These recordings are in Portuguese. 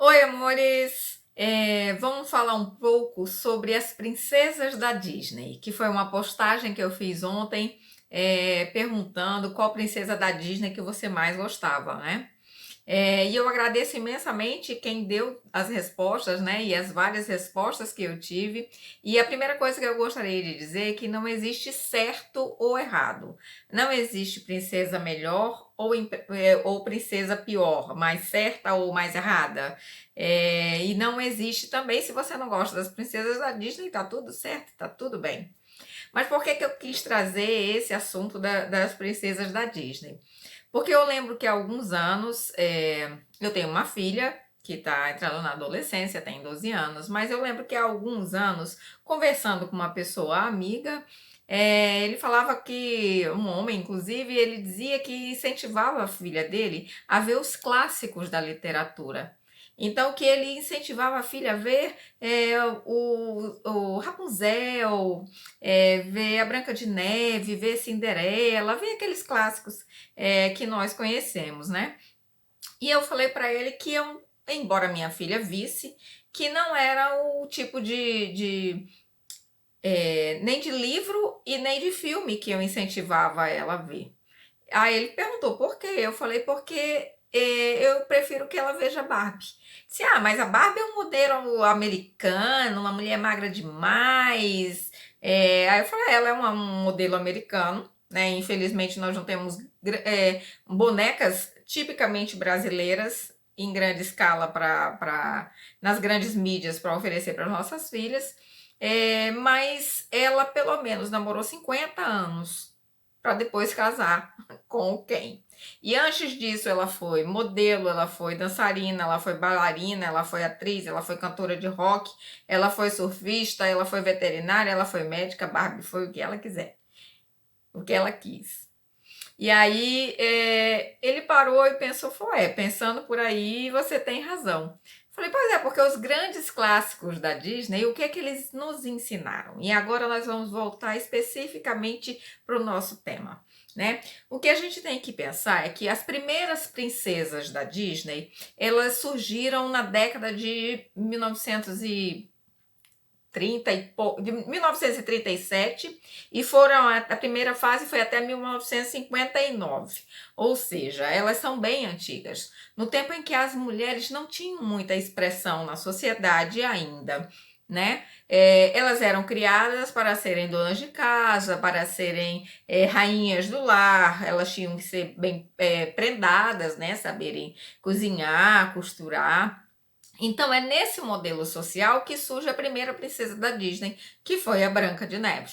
Oi, amores! Vamos falar um pouco sobre as princesas da Disney, que foi uma postagem que eu fiz ontem, perguntando qual princesa da Disney que você mais gostava, né? E eu agradeço imensamente quem deu as respostas, né? E as várias respostas que eu tive. E a primeira coisa que eu gostaria de dizer é que não existe certo ou errado. Não existe princesa melhor ou princesa pior, mais certa ou mais errada. E não existe também, se você não gosta das princesas da Disney, tá tudo certo, tá tudo bem. Mas por que que eu quis trazer esse assunto das princesas da Disney? Porque eu lembro que há alguns anos, eu tenho uma filha que está entrando na adolescência, tem 12 anos, mas eu lembro que há alguns anos, conversando com uma pessoa amiga, ele falava que, um homem inclusive, ele dizia que incentivava a filha dele a ver os clássicos da literatura. Então, que ele incentivava a filha a ver o Rapunzel, ver a Branca de Neve, ver Cinderela, ver aqueles clássicos que nós conhecemos, né? E eu falei para ele que eu, embora minha filha visse, que não era o tipo nem de livro e nem de filme que eu incentivava ela a ver. Aí ele perguntou por quê? Eu falei porque eu prefiro que ela veja Barbie. Disse, mas a Barbie é um modelo americano, uma mulher magra demais. Aí eu falei, ela é um modelo americano, né? Infelizmente nós não temos bonecas tipicamente brasileiras em grande escala nas grandes mídias para oferecer para nossas filhas. Mas ela pelo menos namorou 50 anos para depois casar com o Ken. E antes disso, ela foi modelo, ela foi dançarina, ela foi bailarina, ela foi atriz, ela foi cantora de rock, ela foi surfista, ela foi veterinária, ela foi médica. Barbie foi o que ela quiser, o que ela quis. E aí ele parou e pensou, foi, pensando por aí, você tem razão. Falei, pois é, porque os grandes clássicos da Disney, o que é que eles nos ensinaram? E agora nós vamos voltar especificamente para o nosso tema, né? O que a gente tem que pensar é que as primeiras princesas da Disney, elas surgiram na década de 1937 e foram a primeira fase foi até 1959, ou seja, elas são bem antigas, no tempo em que as mulheres não tinham muita expressão na sociedade ainda, né? Elas eram criadas para serem donas de casa, para serem rainhas do lar, elas tinham que ser bem prendadas, né? Saberem cozinhar, costurar. Então é nesse modelo social que surge a primeira princesa da Disney, que foi a Branca de Neve.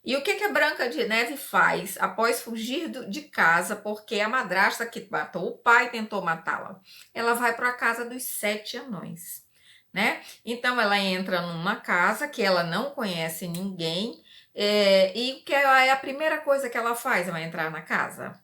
E o que a Branca de Neve faz após fugir de casa porque a madrasta que matou o pai tentou matá-la? Ela vai para a casa dos 7 anões, né? Então ela entra numa casa que ela não conhece ninguém, e o que é a primeira coisa que ela faz ao entrar na casa?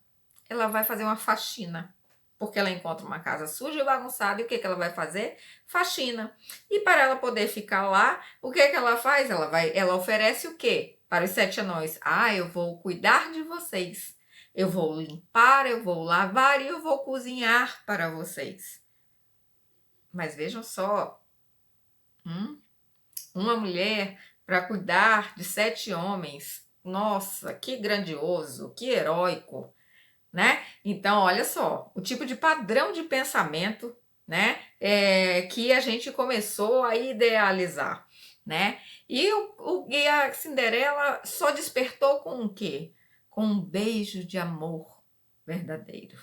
Ela vai fazer uma faxina, porque ela encontra uma casa suja e bagunçada, e o que ela vai fazer? Faxina. E para ela poder ficar lá, o que ela faz? Ela oferece o quê? Para os 7 anões. Eu vou cuidar de vocês. Eu vou limpar, eu vou lavar e eu vou cozinhar para vocês. Mas vejam só, uma mulher para cuidar de 7 homens. Nossa, que grandioso, que heróico, né? Então, olha só, o tipo de padrão de pensamento, né, que a gente começou a idealizar, né? E a Cinderela só despertou com o quê? Com um beijo de amor verdadeiro.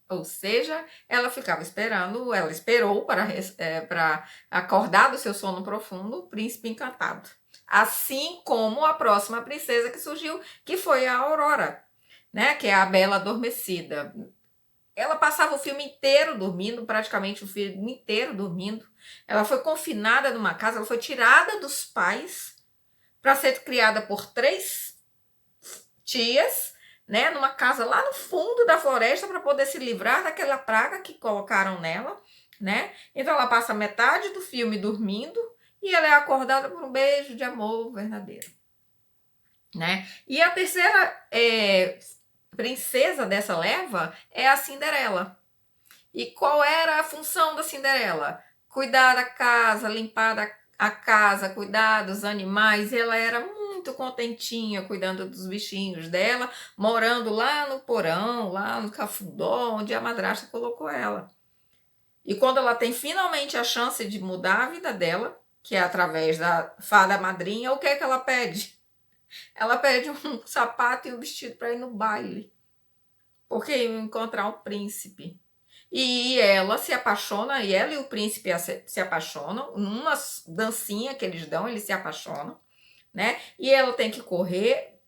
Ou seja, ela ficava esperando, ela esperou para acordar do seu sono profundo o príncipe encantado. Assim como a próxima princesa que surgiu, que foi a Aurora, né? Que é a Bela Adormecida. Ela passava o filme inteiro dormindo, praticamente o filme inteiro dormindo. Ela foi confinada numa casa, ela foi tirada dos pais para ser criada por 3 tias, né, numa casa lá no fundo da floresta para poder se livrar daquela praga que colocaram nela, né? Então ela passa metade do filme dormindo e ela é acordada por um beijo de amor verdadeiro, né? E a terceira princesa dessa leva é a Cinderela. E qual era a função da Cinderela? Cuidar da casa, limpar a casa, cuidar dos animais. E ela era muito contentinha cuidando dos bichinhos dela, morando lá no porão, lá no cafundó, onde a madrasta colocou ela. E quando ela tem finalmente a chance de mudar a vida dela, que é através da fada madrinha, o que é que ela pede? Ela pede um sapato e um vestido para ir no baile, porque ia encontrar um príncipe. E ela se apaixona, e ela e o príncipe se apaixonam, numa dancinha que eles dão, eles se apaixonam, né? E ela tem que correr,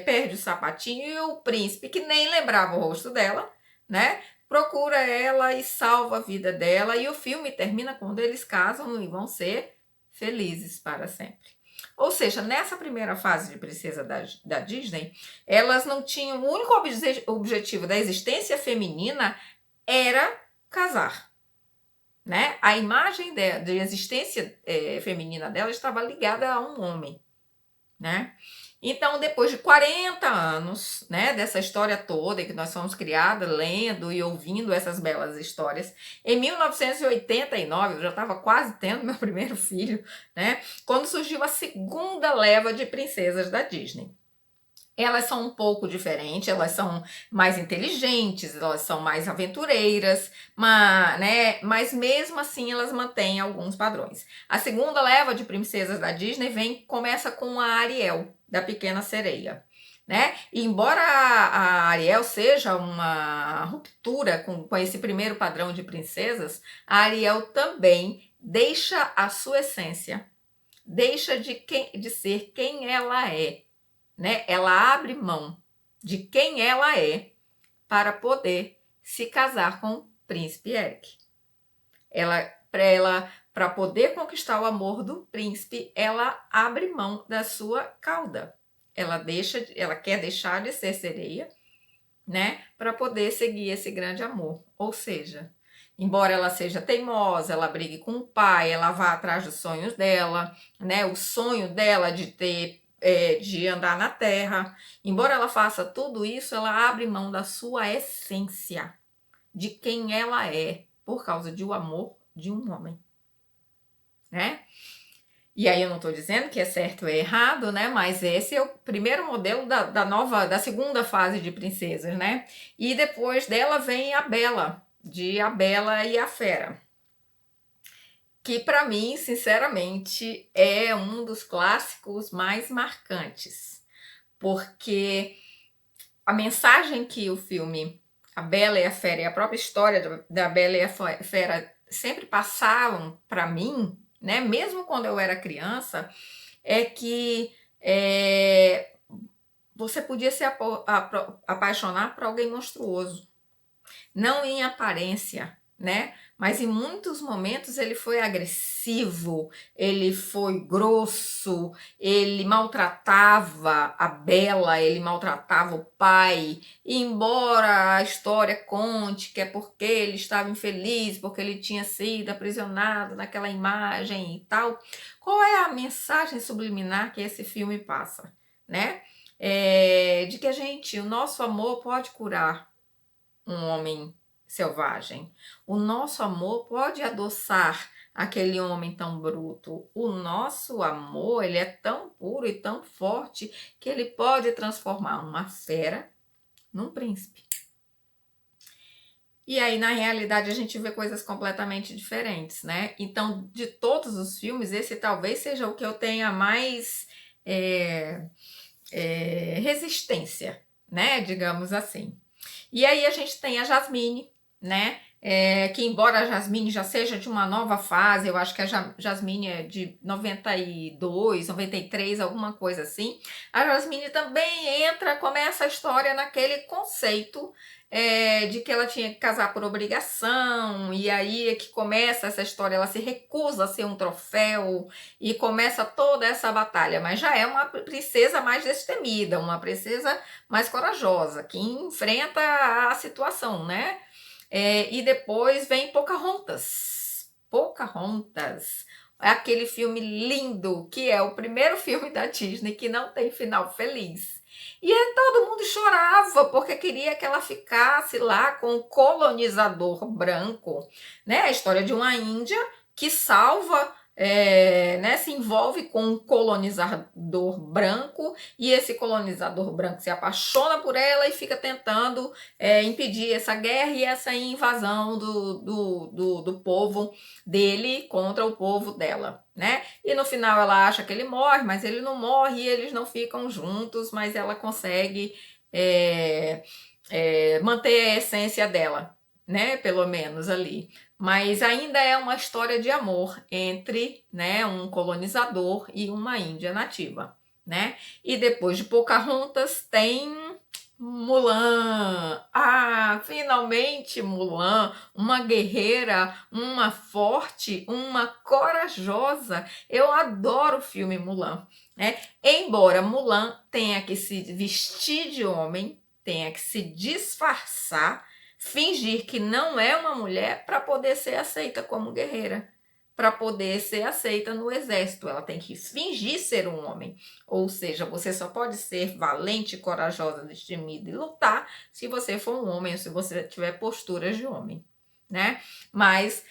perde o sapatinho, e o príncipe, que nem lembrava o rosto dela, né? Procura ela e salva a vida dela, e o filme termina quando eles casam e vão ser felizes para sempre. Ou seja, nessa primeira fase de princesa da Disney, elas não tinham, o único objetivo da existência feminina era casar, né? A imagem de existência feminina dela estava ligada a um homem, né? Então, depois de 40 anos, né, dessa história toda que nós fomos criadas lendo e ouvindo essas belas histórias, em 1989, eu já estava quase tendo meu primeiro filho, né, quando surgiu a segunda leva de princesas da Disney. Elas são um pouco diferentes, elas são mais inteligentes, elas são mais aventureiras, mas mesmo assim elas mantêm alguns padrões. A segunda leva de princesas da Disney começa com a Ariel, da Pequena Sereia. Né? E embora a Ariel seja uma ruptura com esse primeiro padrão de princesas, a Ariel também deixa a sua essência, deixa de ser quem ela é. Né? Ela abre mão de quem ela é para poder se casar com o príncipe Eric. Para poder conquistar o amor do príncipe, ela abre mão da sua cauda. Ela quer deixar de ser sereia, né, para poder seguir esse grande amor. Ou seja, embora ela seja teimosa, ela brigue com o pai, ela vá atrás dos sonhos dela, né, o sonho dela de andar na terra. Embora ela faça tudo isso, ela abre mão da sua essência, de quem ela é, por causa do amor de um homem, né? E aí eu não estou dizendo que é certo ou é errado, né? Mas esse é o primeiro modelo da segunda fase de princesas, né? E depois dela vem a Bela, de A Bela e a Fera, que para mim, sinceramente, é um dos clássicos mais marcantes, porque a mensagem que o filme A Bela e a Fera e a própria história da Bela e a Fera sempre passavam para mim, né, mesmo quando eu era criança, é que você podia se apaixonar por alguém monstruoso, não em aparência, né? Mas em muitos momentos ele foi agressivo, ele foi grosso, ele maltratava a Bela, ele maltratava o pai. E embora a história conte que é porque ele estava infeliz, porque ele tinha sido aprisionado naquela imagem e tal, qual é a mensagem subliminar que esse filme passa, né? De que o nosso amor pode curar um homem selvagem. O nosso amor pode adoçar aquele homem tão bruto. O nosso amor, ele é tão puro e tão forte que ele pode transformar uma fera num príncipe. E aí, na realidade, a gente vê coisas completamente diferentes, né? Então, de todos os filmes, esse talvez seja o que eu tenha mais resistência, né? Digamos assim. E aí a gente tem a Jasmine, né? Que embora a Jasmine já seja de uma nova fase, eu acho que a Jasmine é de 92, 93, alguma coisa assim. A Jasmine também começa a história naquele conceito de que ela tinha que casar por obrigação, e aí é que começa essa história, ela se recusa a ser um troféu, e começa toda essa batalha, mas já é uma princesa mais destemida, uma princesa mais corajosa, que enfrenta a situação, né? E depois vem Pocahontas. Pocahontas é aquele filme lindo, que é o primeiro filme da Disney que não tem final feliz. E aí todo mundo chorava porque queria que ela ficasse lá com o colonizador branco, né? A história de uma índia que salva, né, se envolve com um colonizador branco e esse colonizador branco se apaixona por ela e fica tentando impedir essa guerra e essa invasão do povo dele contra o povo dela, né? E no final ela acha que ele morre, mas ele não morre e eles não ficam juntos, mas ela consegue é, manter a essência dela, né? Pelo menos ali. Mas ainda é uma história de amor entre, né, um colonizador e uma índia nativa, né? E depois de Pocahontas tem Mulan. Ah, finalmente Mulan, uma guerreira, uma forte, uma corajosa. Eu adoro o filme Mulan, né? Embora Mulan tenha que se vestir de homem, tenha que se disfarçar, fingir que não é uma mulher para poder ser aceita como guerreira, para poder ser aceita no exército. Ela tem que fingir ser um homem. Ou seja, você só pode ser valente, corajosa, destemida e lutar se você for um homem ou se você tiver posturas de homem, né? Mas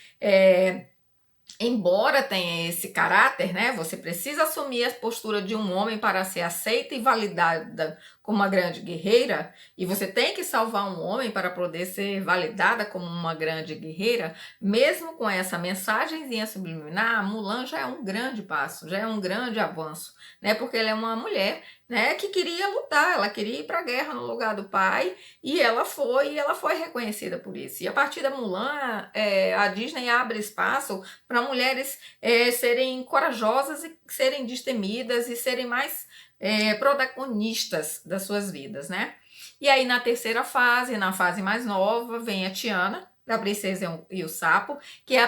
embora tenha esse caráter, né? Você precisa assumir a postura de um homem para ser aceita e validada como uma grande guerreira, e você tem que salvar um homem para poder ser validada como uma grande guerreira, mesmo com essa mensagenzinha subliminar, Mulan já é um grande passo, já é um grande avanço, né? Porque ela é uma mulher, né, que queria lutar, ela queria ir para a guerra no lugar do pai, e ela foi reconhecida por isso. E a partir da Mulan, a Disney abre espaço para mulheres serem corajosas e serem destemidas e serem mais protagonistas das suas vidas, né? E aí na terceira fase, na fase mais nova, vem a Tiana, da Princesa e o Sapo, que é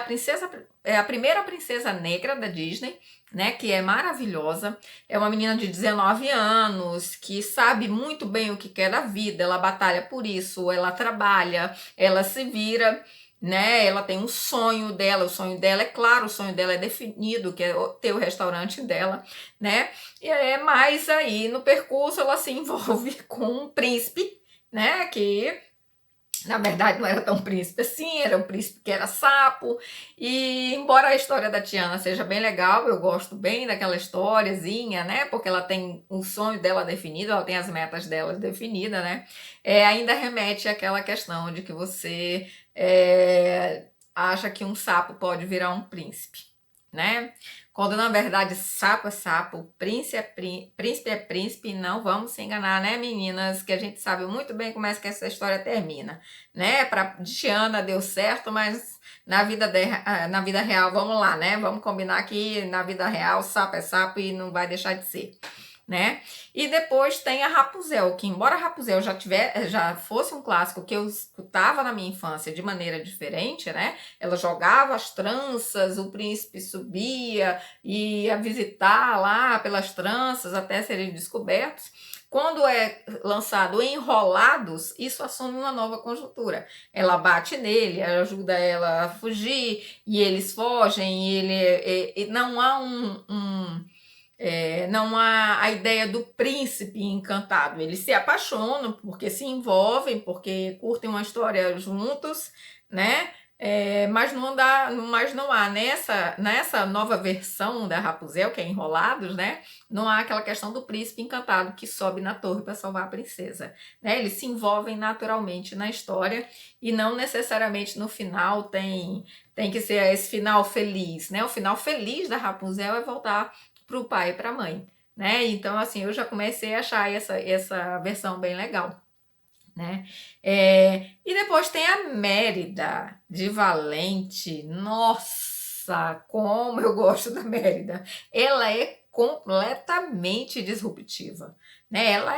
a primeira princesa negra da Disney, né, que é maravilhosa. É uma menina de 19 anos que sabe muito bem o que quer da vida, ela batalha por isso, ela trabalha, ela se vira, né? Ela tem um sonho dela, o sonho dela é claro, o sonho dela é definido, que é ter o restaurante dela, né? E mais aí no percurso ela se envolve com um príncipe, né? Que na verdade não era tão príncipe assim, era um príncipe que era sapo. E embora a história da Tiana seja bem legal, eu gosto bem daquela historiazinha, né? Porque ela tem o sonho dela definido, ela tem as metas dela definidas, né? Ainda remete àquela questão de que você acha que um sapo pode virar um príncipe, né? Quando na verdade sapo é sapo, príncipe é príncipe, e não vamos se enganar, né, meninas? Que a gente sabe muito bem como é que essa história termina, né? Para Tiana deu certo, mas na vida real, vamos lá, né? Vamos combinar que na vida real sapo é sapo e não vai deixar de ser, né? E depois tem a Rapunzel, que embora a Rapunzel já fosse um clássico que eu escutava na minha infância de maneira diferente, né? Ela jogava as tranças, o príncipe subia e ia visitar lá pelas tranças até serem descobertos. Quando é lançado Enrolados, isso assume uma nova conjuntura. Ela bate nele, ajuda ela a fugir, e eles fogem, e não há não há a ideia do príncipe encantado. Eles se apaixonam porque se envolvem, porque curtem uma história juntos, né? Mas não há nessa nova versão da Rapunzel, que é Enrolados, né? Não há aquela questão do príncipe encantado que sobe na torre para salvar a princesa, né? Eles se envolvem naturalmente na história e não necessariamente no final tem que ser esse final feliz, né? O final feliz da Rapunzel é voltar para o pai e para a mãe, né? Então, assim, eu já comecei a achar essa versão bem legal, né? E depois tem a Mérida de Valente. Nossa, como eu gosto da Mérida! Ela é completamente disruptiva, né? Ela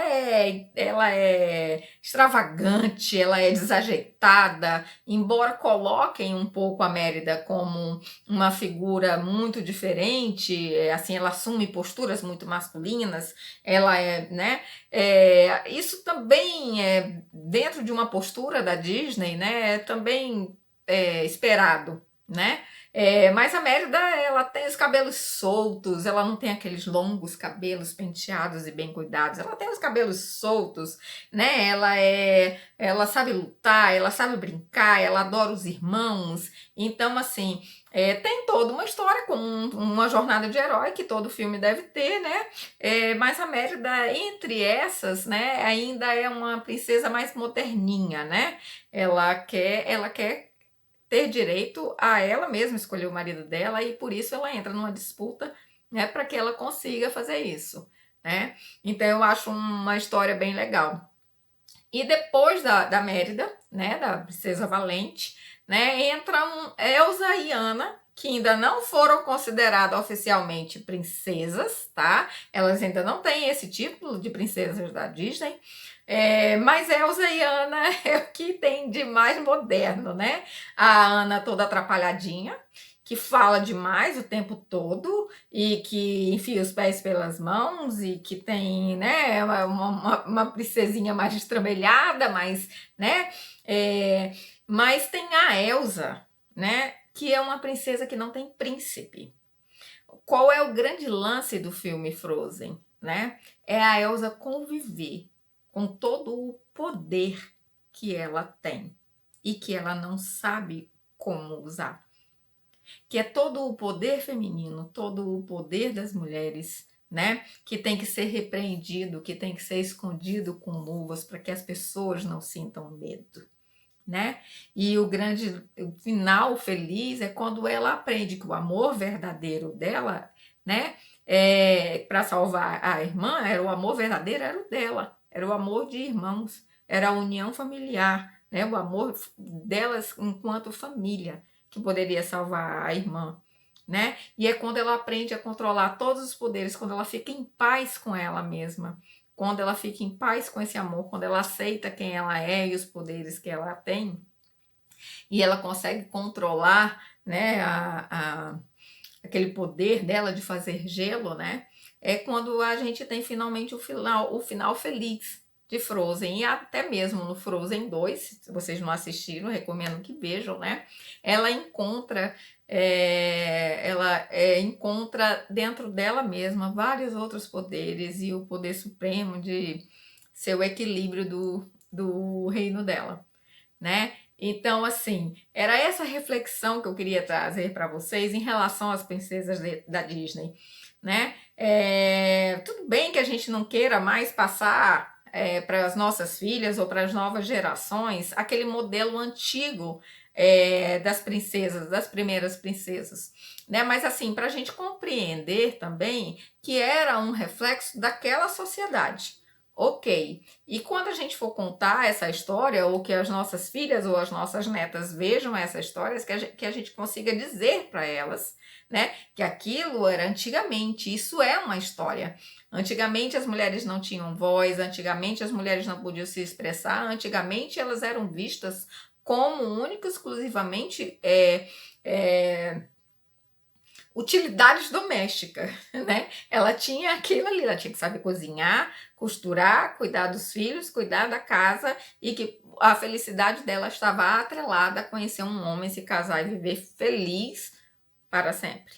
é extravagante, ela é desajeitada, embora coloquem um pouco a Mérida como uma figura muito diferente, assim, ela assume posturas muito masculinas, ela né? Isso também é dentro de uma postura da Disney, né? É também esperado, né? Mas a Mérida, ela tem os cabelos soltos, ela não tem aqueles longos cabelos penteados e bem cuidados, ela tem os cabelos soltos, né? Ela sabe lutar, ela sabe brincar, ela adora os irmãos. Então, assim, tem toda uma história com uma jornada de herói que todo filme deve ter, né? Mas a Mérida, entre essas, né, ainda é uma princesa mais moderninha, né? Ela quer ter direito a ela mesma escolher o marido dela e por isso ela entra numa disputa, né, para que ela consiga fazer isso, né? Então eu acho uma história bem legal. E depois da Mérida, né, da Princesa Valente, né, entram Elsa e Anna, que ainda não foram consideradas oficialmente princesas, tá? Elas ainda não têm esse título de princesas da Disney, mas Elsa e Anna é o que tem de mais moderno, né? A Anna toda atrapalhadinha, que fala demais o tempo todo e que enfia os pés pelas mãos e que tem, né, uma princesinha mais estrambelhada, mas, né, mas tem a Elsa, né, que é uma princesa que não tem príncipe. Qual é o grande lance do filme Frozen, né? É a Elsa conviver com todo o poder que ela tem e que ela não sabe como usar, que é todo o poder feminino, todo o poder das mulheres, né? Que tem que ser repreendido, que tem que ser escondido com luvas para que as pessoas não sintam medo, né? E o final feliz é quando ela aprende que o amor verdadeiro dela, né? Para salvar a irmã, era o amor verdadeiro, era o dela, era o amor de irmãos, era a união familiar, né? O amor delas enquanto família que poderia salvar a irmã, né? E é quando ela aprende a controlar todos os poderes, quando ela fica em paz com ela mesma, quando ela fica em paz com esse amor, quando ela aceita quem ela é e os poderes que ela tem, e ela consegue controlar, né, aquele poder dela de fazer gelo, né? É quando a gente tem finalmente o final feliz de Frozen. E até mesmo no Frozen 2, se vocês não assistiram, recomendo que vejam, né? Ela encontra, encontra dentro dela mesma vários outros poderes e o poder supremo de ser o equilíbrio do reino dela, né? Então, assim, era essa reflexão que eu queria trazer para vocês em relação às princesas da Disney, né? Tudo bem que a gente não queira mais passar para as nossas filhas ou para as novas gerações aquele modelo antigo das princesas, das primeiras princesas, né? Mas assim, para a gente compreender também que era um reflexo daquela sociedade. Ok. E quando a gente for contar essa história, ou que as nossas filhas ou as nossas netas vejam essa história, que a gente consiga dizer para elas, né, que aquilo era antigamente, isso é uma história. Antigamente as mulheres não tinham voz, antigamente as mulheres não podiam se expressar, antigamente elas eram vistas como única e exclusivamente utilidades domésticas, né? Ela tinha aquilo ali, ela tinha que saber cozinhar, costurar, cuidar dos filhos, cuidar da casa e que a felicidade dela estava atrelada a conhecer um homem, se casar e viver feliz para sempre,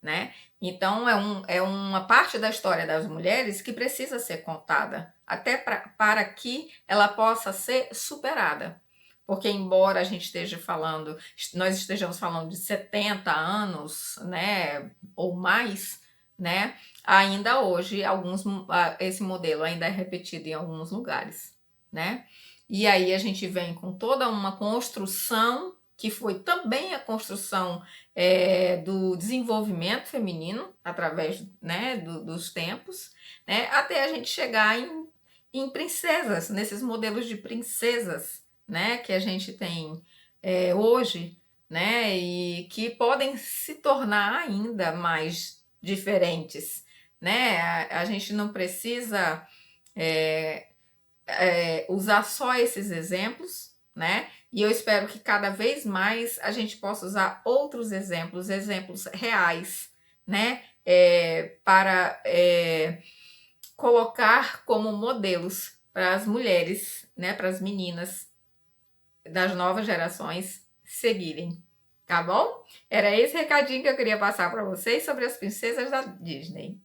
né? Então é uma parte da história das mulheres que precisa ser contada, até para que ela possa ser superada. Porque embora a gente esteja falando, nós estejamos falando de 70 anos, né, ou mais, né, ainda hoje esse modelo ainda é repetido em alguns lugares, né? E aí a gente vem com toda uma construção que foi também a construção do desenvolvimento feminino através, né, dos tempos, né, até a gente chegar em princesas, nesses modelos de princesas, né, que a gente tem hoje, né, e que podem se tornar ainda mais diferentes, né? A gente não precisa usar só esses exemplos, né? E eu espero que cada vez mais a gente possa usar outros exemplos, exemplos reais, né? Para colocar como modelos para as mulheres, né? Para as meninas das novas gerações seguirem, tá bom? Era esse recadinho que eu queria passar para vocês sobre as princesas da Disney.